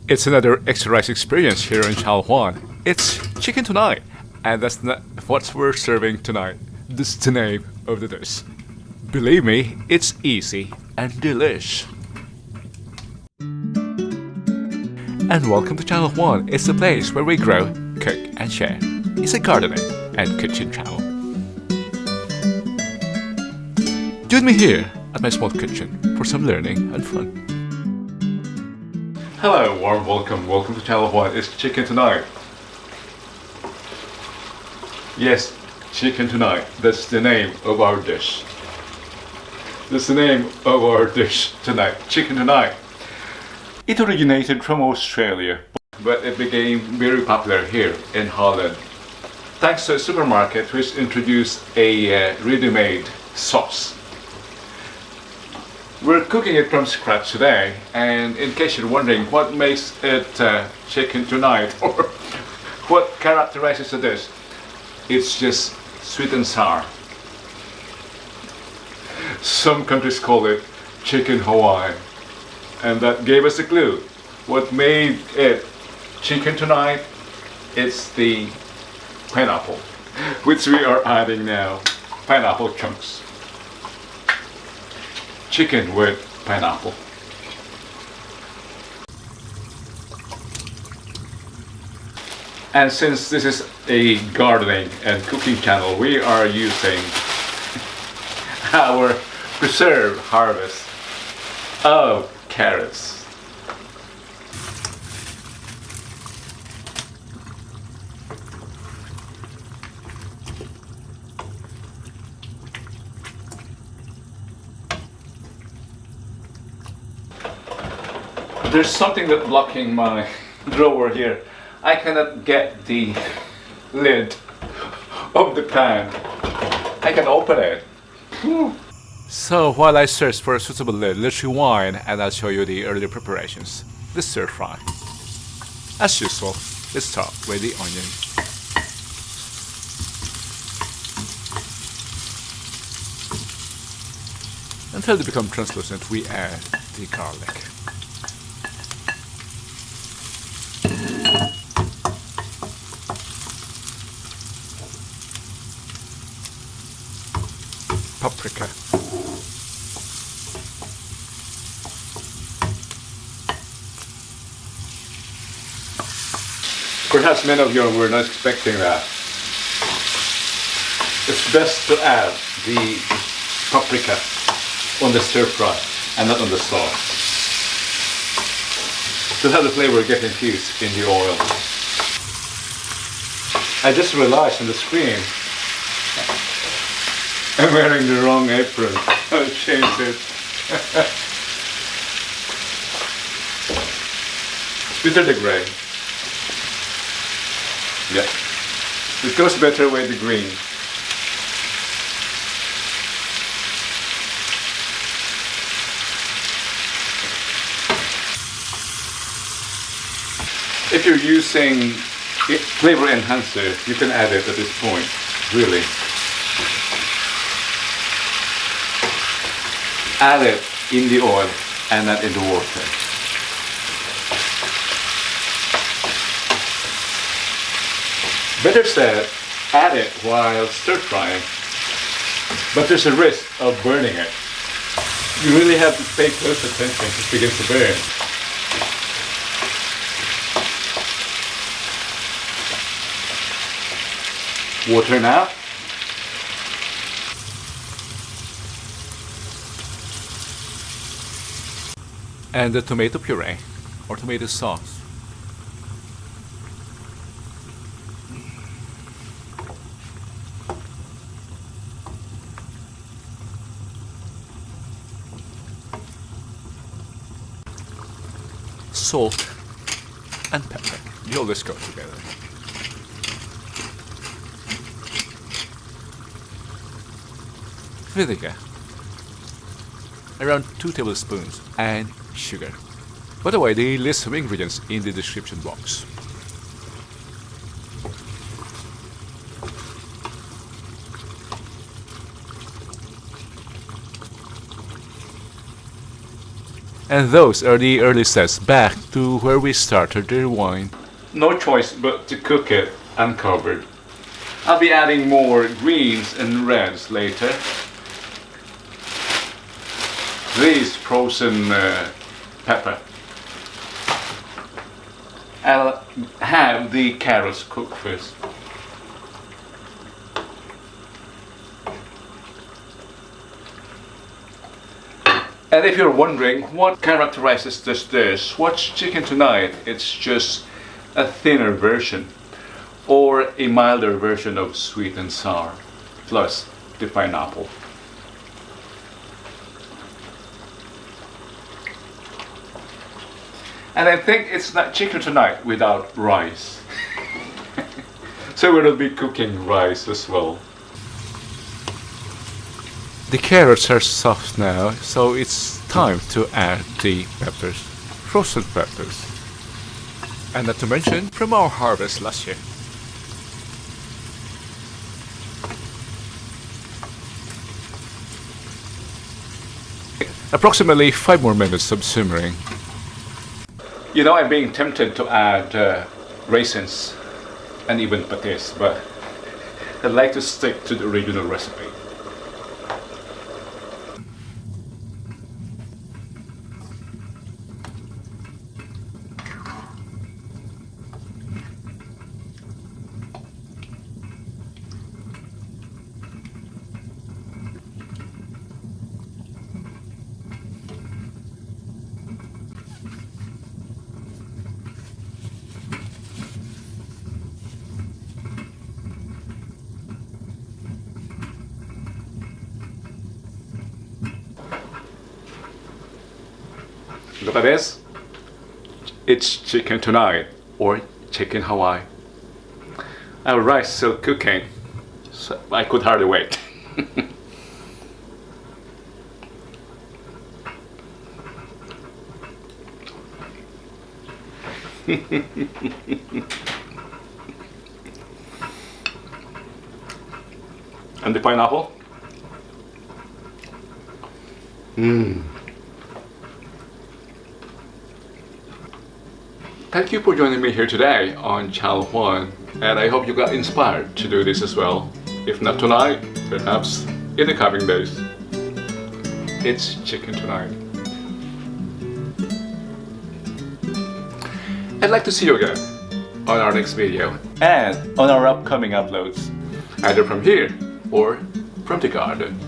It's another extra rice experience here in Taiwan. It's chicken tonight, and that's not what we're serving tonight. This is the name of the dish. Believe me, it's easy and delish. And welcome to Channel 1. It's the place where we grow, cook, and share. It's a gardening and kitchen channel. Join me here at my small kitchen for some learning and fun. Hello, warm welcome to Channel 1. It's chicken tonight. Yes, chicken tonight. That's the name of our dish. That's the name of our dish tonight. Chicken tonight. It originated from Australia, but it became very popular here in Holland. Thanks to a supermarket which introduced a ready-made sauce. We're cooking it from scratch today, and in case you're wondering what makes it chicken tonight or what characterizes the dish, it's just sweet and sour. Some countries call it chicken Hawaii, and that gave us a clue. What made it chicken tonight? It's the pineapple, which we are adding now. Pineapple chunks. Chicken with pineapple. And since this is a gardening and cooking channel, we are using our preserved harvest of carrots. There's something that's blocking my drawer here. I cannot get the lid of the pan. I can open it. So while I search for a suitable lid, let's rewind and I'll show you the earlier preparations. The stir fry. As usual, let's start with the onion. Until they become translucent, we add the garlic. Paprika. Perhaps many of you were not expecting that. It's best to add the paprika on the stir fry and not on the sauce, to have the flavor get infused in the oil. I just realized on the screen I'm wearing the wrong apron. I'll change it. Bitter the gray. Yeah. It goes better with the green. If you're using flavor enhancer, you can add it at this point, really. Add it in the oil and not in the water. Better said, add it while stir frying, but there's a risk of burning it. You really have to pay close attention if it begins to burn. Water now. And the tomato puree or tomato sauce. Salt and pepper. You always go together. Vinegar. Around 2 tablespoons, and sugar. By the way, the list of ingredients in the description box. And those are the early steps back to where we started the wine. No choice but to cook it uncovered. I'll be adding more greens and reds later. This frozen pepper. I'll have the carrots cooked first. And if you're wondering what characterizes this dish, what's chicken tonight? It's just a thinner version or a milder version of sweet and sour, plus the pineapple. And I think it's not chicken tonight without rice. So we'll be cooking rice as well. The carrots are soft now, so it's time to add the peppers, frozen peppers. And not to mention from our harvest last year. Approximately 5 more minutes of simmering. You know, I'm being tempted to add raisins and even patis, but I'd like to stick to the original recipe. Look at this. It's chicken tonight, or chicken Hawaii. Our rice is still cooking, so I could hardly wait. And the pineapple. Thank you for joining me here today on Channel 1, and I hope you got inspired to do this as well. If not tonight, perhaps in the coming days. It's chicken tonight. I'd like to see you again on our next video and on our upcoming uploads, either from here or from the garden.